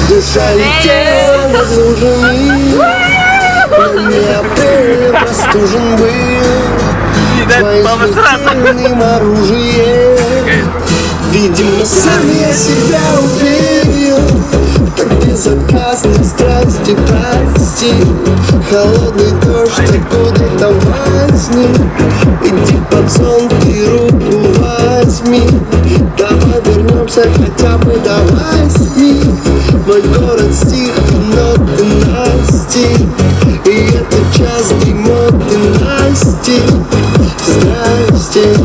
Душа летела над лужами, мне апрель простужен был. Твои смертельным оружием, видимо, сам я себя убил. Так безотказно страсти прости. Холодный дождь откуда-то возник. Иди под сон, ты руку возьми. Давай вернемся хотя бы до 8. Мой город стих, но ты настиг. И это час дерьмо, ты настиг. Здрасте.